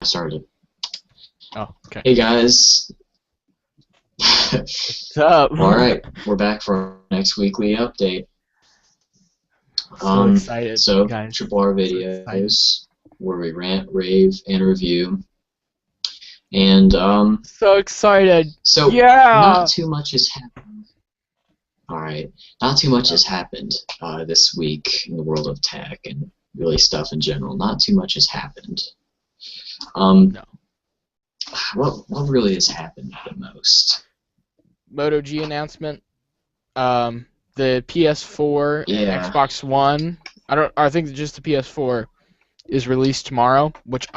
started. Oh, okay. Hey guys. What's up? Alright, we're back for our next weekly update. So excited, So guys. Triple R So excited. videos where we rant, rave, and review. And So excited. so Yeah. not too much has happened. Alright. Not too much has happened this week in the world of tech and really stuff in general. Not too much has happened. No. What really has happened the most? Moto G announcement. The PS4 and Yeah. Xbox One. I think just the PS4 is released tomorrow, which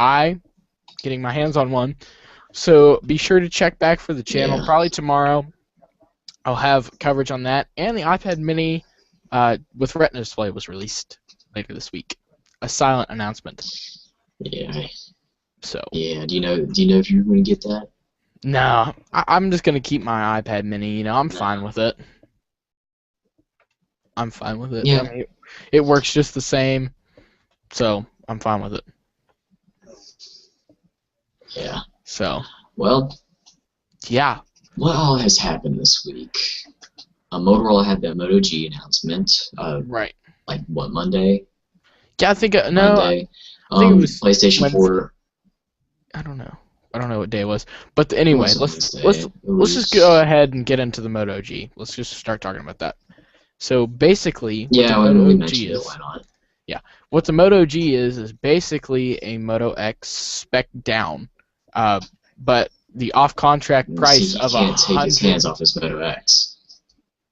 getting my hands on one. So be sure to check back for the channel. Yeah. Probably tomorrow. I'll have coverage on that. And the iPad Mini with Retina display was released later this week. A silent announcement. Yeah. So. Yeah. Do you know if you're going to get that? No, I'm just gonna keep my iPad Mini. You know, I'm fine with it. I'm fine with it. Yeah. I mean, it works just the same, so I'm fine with it. Yeah. So. Well. Yeah. What all has happened this week? Motorola had that Moto G announcement. Right. Like what, Monday? Yeah, I think no. Monday. I think it was PlayStation Wednesday. 4. I don't know. I don't know what day it was. But anyway, let's was... just go ahead and get into the Moto G. Let's just start talking about that. So basically, what the Moto G is. Why not? Yeah, what the Moto G is basically a Moto X spec down, but the off-contract price of he can't take his hands off his Moto X.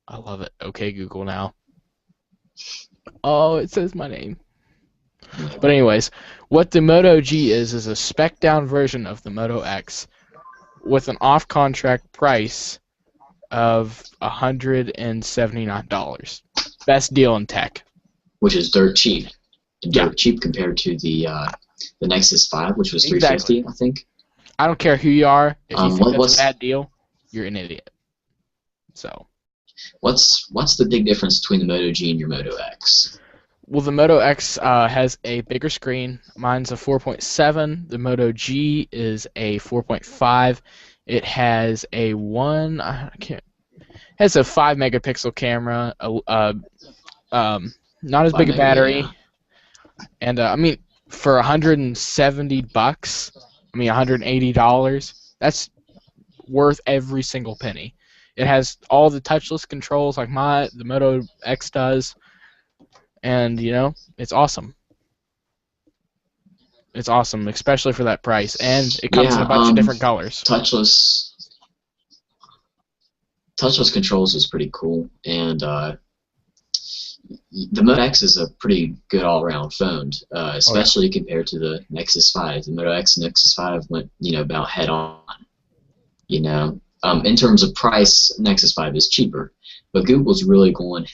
I love it. Okay, Google now. Oh, it says my name. But anyways, what the Moto G is a spec down version of the Moto X with an off-contract price of $179. Best deal in tech. Which is dirt cheap. Dirt cheap compared to the Nexus 5, which was $350, I think. I don't care who you are. If you think that's a bad deal, you're an idiot. So. What's the big difference between the Moto G and your Moto X? Well, the Moto X has a bigger screen. Mine's a 4.7. The Moto G is a 4.5. It has a has a 5 megapixel camera. Not as big a battery. Yeah. And I mean, for $170, I mean $180, that's worth every single penny. It has all the touchless controls like the Moto X does. And, you know, it's awesome. It's awesome, especially for that price. And it comes in a bunch of different colors. Touchless controls is pretty cool. And the Moto X is a pretty good all-around phone, especially compared to the Nexus 5. The Moto X and Nexus 5 went, about head-on. In terms of price, Nexus 5 is cheaper. But Google's really going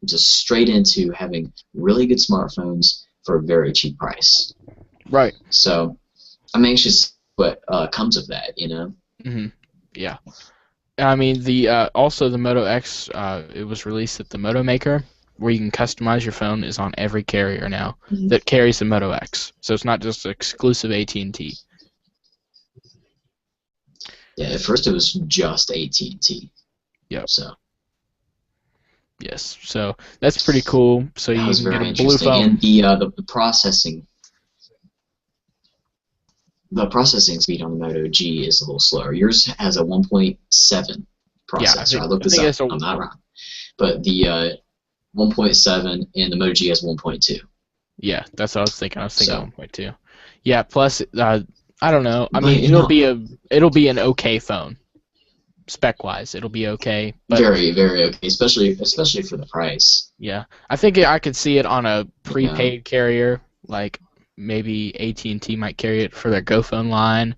just straight into having really good smartphones for a very cheap price. Right. So I'm anxious to see what comes of that, Mm-hmm. Yeah. I mean, also the Moto X, it was released at the Moto Maker, where you can customize your phone, is on every carrier now that carries the Moto X. So it's not just exclusive AT&T. Yeah, at first it was just AT&T. Yep. So. Yes, so that's pretty cool. So you can get a blue phone. And the processing speed on the Moto G is a little slower. Yours has a 1.7 processor. Yeah, I looked this up. I'm not wrong. But the 1.7 and the Moto G has 1.2. Yeah, that's what I was thinking. 1.2. Yeah, plus I don't know. I mean, it'll be an okay phone. Spec-wise, it'll be okay. But very, very okay, especially for the price. Yeah, I think I could see it on a prepaid carrier, like maybe AT&T might carry it for their GoPhone line,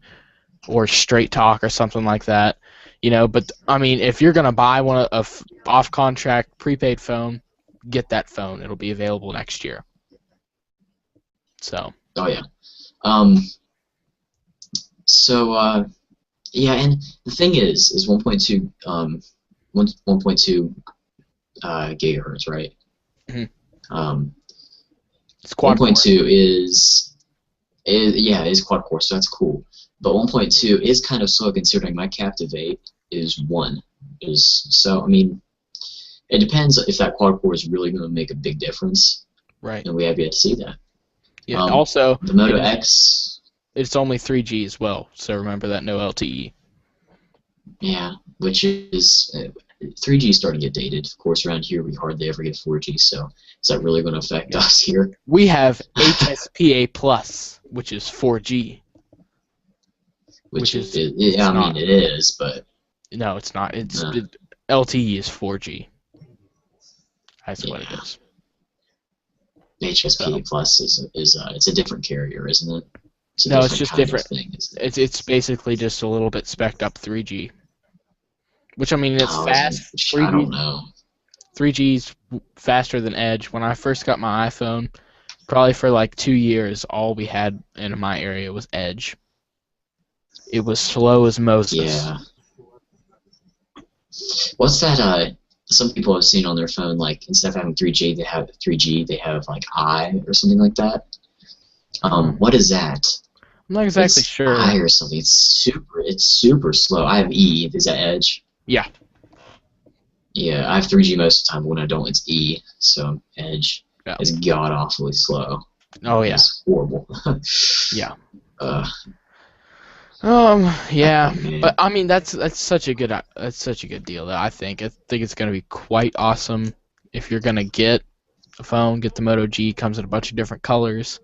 or Straight Talk or something like that. But I mean, if you're gonna buy one off-contract prepaid phone, get that phone. It'll be available next year. So. Oh yeah. Yeah, and the thing is 1.2 gigahertz, right? Mm-hmm. It's quad 1.2 is Yeah, it is quad core, so that's cool. But 1.2 is kind of slow considering my Captivate is 1. So I mean, it depends if that quad core is really going to make a big difference, Right. and we have yet to see that. Yeah. Also, The Moto X, it's only 3G as well, so remember that, no LTE. yeah, which is 3G is starting to get dated. Of course, around here we hardly ever get 4G, so is that really going to affect us here? We have HSPA Plus, which is 4G. Which is, it's I not. mean, it is, but No, it's not. LTE is 4G. That's what it is. HSPA Plus is it's a different carrier, isn't it? It's just different. Thing, it's basically just a little bit spec'd up 3G. Which, I mean, it's fast. 3G, I don't know. 3G's faster than Edge. When I first got my iPhone, probably for like 2 years, all we had in my area was Edge. It was slow as Moses. Yeah. What's that? Some people have seen on their phone, like, instead of having 3G, they have like I or something like that. What is that? I'm not exactly sure. I or something. It's super slow. I have E. Is that Edge? Yeah. Yeah, I have 3G most of the time. But when I don't, it's E. So Edge is god awfully slow. Oh yeah. It's horrible. Yeah. Yeah. But I mean that's such a good deal. I think it's gonna be quite awesome if you're gonna get a phone. Get the Moto G. Comes in a bunch of different colors,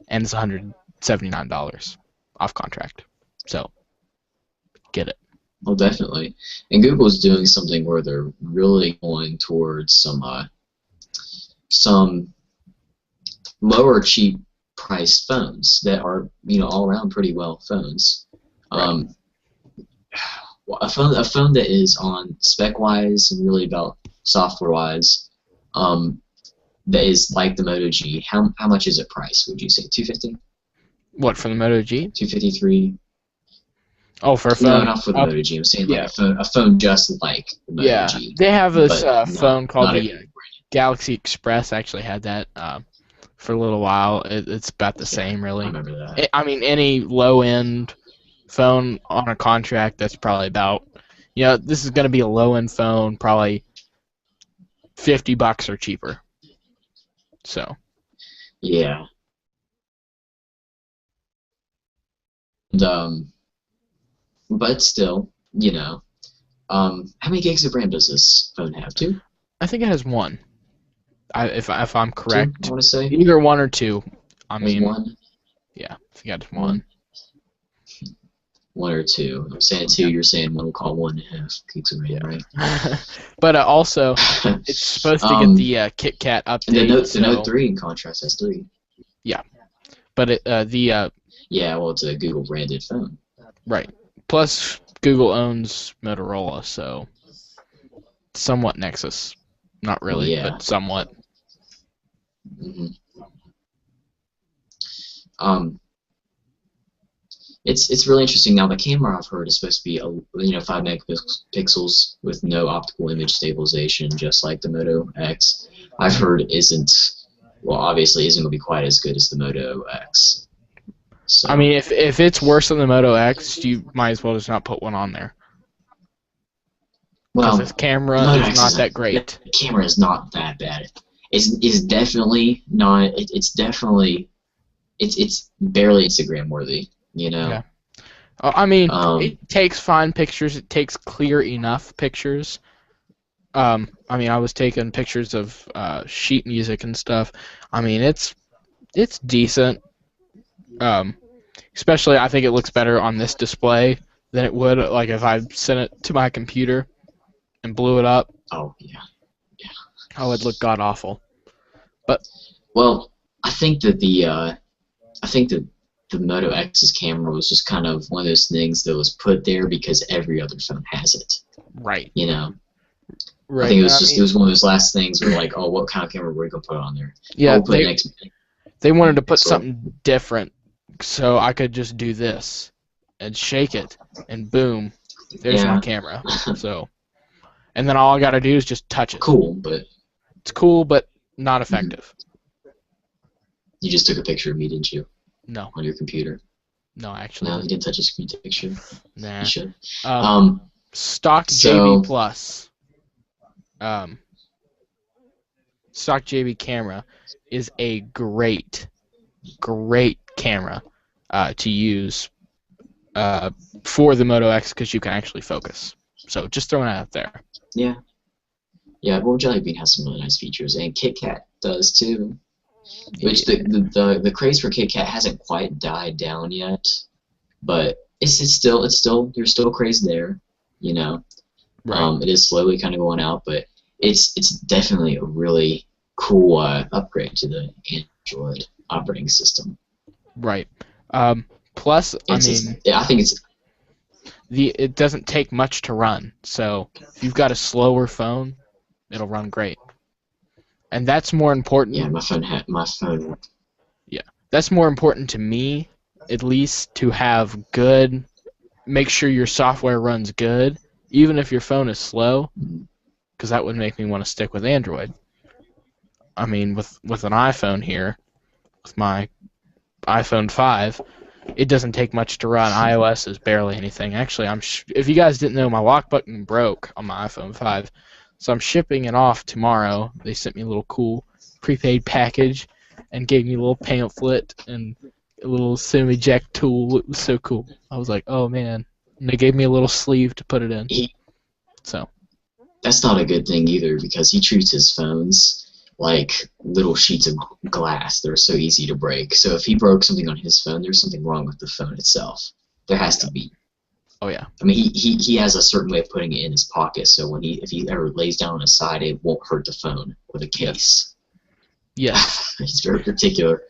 and it's $179 off contract. So get it. Well, definitely. And Google's doing something where they're really going towards some lower cheap priced phones that are, all around pretty well phones. Right. A phone that is on spec wise and really about software wise, that is like the Moto G. How much is it priced? Would you say $250? What, for the Moto G? $253. Oh, for a phone? No, not for the Moto G. I'm saying like a phone just like the Moto G. They have this phone called the Galaxy Express. I actually had that for a little while. It's about the same, really. I remember that. I mean, any low-end phone on a contract, that's probably about, this is going to be a low-end phone, probably $50 or cheaper. So. Yeah. And, but still, how many gigs of RAM does this phone have? 2? I think it has 1. If I'm correct. 2, I want to say. Either 1 or 2. I mean. 1? Yeah, I think it's 1. 1 or 2. I'm saying 2. You're saying 1. We'll call 1.5 gigs of RAM, right? But also, it's supposed to get the Kit Kat update. And the Note 3, in contrast, has 3. Yeah, but yeah, well, it's a Google branded phone. Right. Plus, Google owns Motorola, so somewhat Nexus. Not really, but somewhat. Mm-hmm. It's really interesting. Now the camera, I've heard, is supposed to be 5 megapixels with no optical image stabilization, just like the Moto X. I've heard obviously isn't going to be quite as good as the Moto X. So, I mean, if it's worse than the Moto X, you might as well just not put one on there. Well, this camera is not that great. The camera is not that bad. It's definitely not. It's definitely it's barely Instagram worthy. Yeah. I mean, it takes fine pictures. It takes clear enough pictures. I mean, I was taking pictures of sheet music and stuff. I mean, it's decent. Especially, I think it looks better on this display than it would like if I sent it to my computer and blew it up. Oh yeah. Oh, it'd look god awful. But I think that the Moto X's camera was just kind of one of those things that was put there because every other phone has it. Right. Right. I think it was one of those last things where like, oh, what kind of camera were we gonna put on there? Yeah. They wanted to put something different, so I could just do this and shake it, and boom, there's my camera. So, and then all I gotta do is just touch it. It's cool, but not effective. You just took a picture of me, didn't you? No, on your computer? no, I actually No, you didn't. didn't touch a screen texture. You Nah. should. Um, Um, stock JB so Plus, um, stock JB camera is a great camera to use for the Moto X because you can actually focus. So just throwing it out there. yeah, well, Jelly Bean has some really nice features, and KitKat does too. Which the craze for KitKat hasn't quite died down yet, but it's still there's still a craze there, you know. Right. It is slowly kind of going out, but it's definitely a really cool upgrade to the Android operating system. Right. Plus, I mean, I think it's it doesn't take much to run. So if you've got a slower phone, it'll run great. And that's more important. my phone. Yeah, that's more important to me, at least, to have good. Make sure your software runs good, even if your phone is slow, because that would make me want to stick with Android. I mean, with an iPhone here, with my iPhone 5, it doesn't take much to run. iOS is barely anything. Actually, if you guys didn't know, my lock button broke on my iPhone 5, so I'm shipping it off tomorrow. They sent me a little cool prepaid package and gave me a little pamphlet and a little semi-eject tool. It was so cool. I was like, oh man. And they gave me a little sleeve to put it in. So That's not a good thing either, because he treats his phones like little sheets of glass. They're so easy to break. So if he broke something on his phone, there's something wrong with the phone itself. There has to be. Oh yeah. I mean, he has a certain way of putting it in his pocket, so if he ever lays down on his side, it won't hurt the phone or the case. Yes. He's very particular.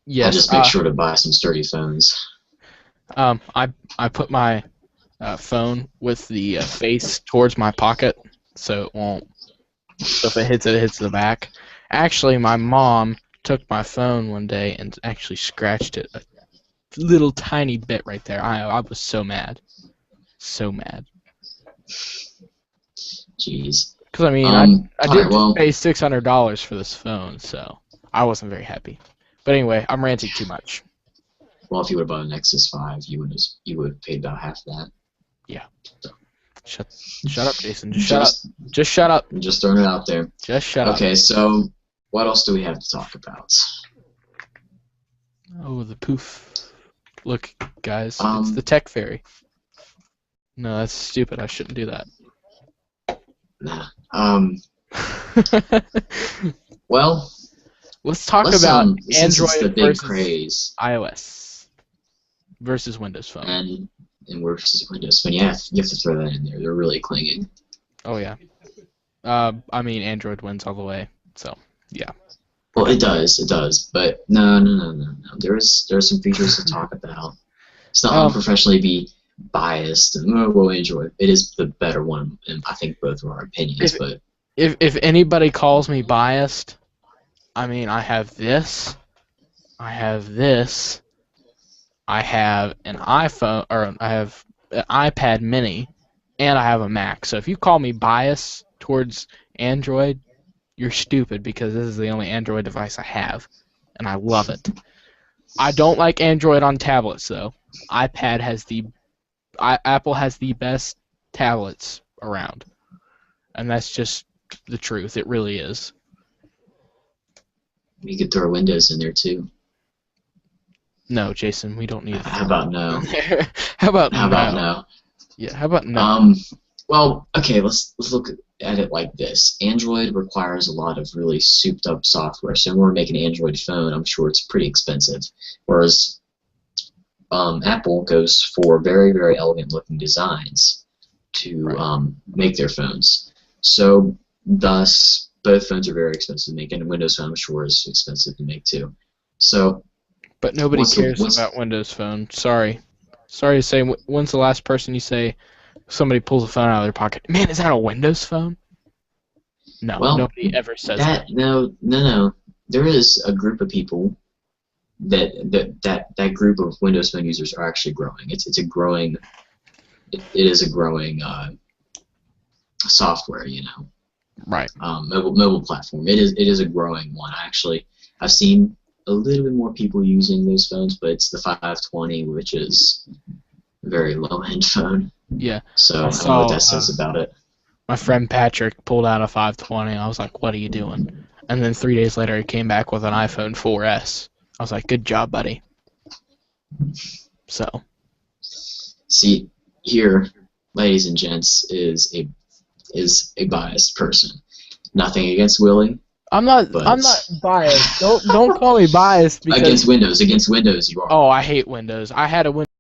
Yes. I just make sure to buy some sturdy phones. I put my phone with the face towards my pocket, so it won't. So if it hits it hits the back. Actually, my mom took my phone one day and actually scratched it a little tiny bit right there. I was so mad. So mad. Jeez. Because, I mean, I did pay $600 for this phone, so I wasn't very happy. But anyway, I'm ranting too much. Well, if you would have bought a Nexus 5, you would have paid about half that. Yeah. So. Shut up, Jason. Just shut up. Just shut up. I'm just throwing it out there. Just shut up. Okay, so what else do we have to talk about? Oh, the poof. Look, guys, it's the tech fairy. No, that's stupid. I shouldn't do that. Nah. Well, let's talk about Android the big versus craze. iOS versus Windows Phone. And versus Windows Phone. Yeah, you have to throw that in there. They're really clinging. Oh yeah. I mean, Android wins all the way. So yeah. Well, it does, but no. There are some features to talk about. It's not unprofessionally be biased. And well, Android, it is the better one, and I think both of our opinions. But if anybody calls me biased, I mean, I have this, I have this, I have an iPhone, or I have an iPad Mini, and I have a Mac. So if you call me biased towards Android, you're stupid, because this is the only Android device I have, and I love it. I don't like Android on tablets, though. Apple has the best tablets around, and that's just the truth. It really is. you could throw Windows in there too. No, Jason, we don't need. How about no? How about no? Yeah, how about no? Well, okay, let's look at it like this. Android requires a lot of really souped up software. So when we're making an Android phone, I'm sure it's pretty expensive. Whereas Apple goes for very, very elegant looking designs to make their phones. So thus, both phones are very expensive to make, and a Windows phone, I'm sure, is expensive to make too. So, but nobody cares about Windows Phone. Sorry to say. When's the last person you say somebody pulls a phone out of their pocket? Man, is that a Windows Phone? No, nobody ever says that. No. There is a group of people that group of Windows Phone users are actually growing. It is a growing software, Right. Mobile platform. It is a growing one. I've seen a little bit more people using those phones, but it's the 520, which is a very low-end phone. Yeah. So I I don't know what saw that says about it. my friend Patrick pulled out a 520. I was like, "What are you doing?" And then 3 days later, he came back with an iPhone 4S. I was like, "Good job, buddy." So. See, here, ladies and gents, is a biased person. Nothing against Willie, I'm not but biased. Don't call me biased because against Windows you are. oh, I hate Windows. I had a Windows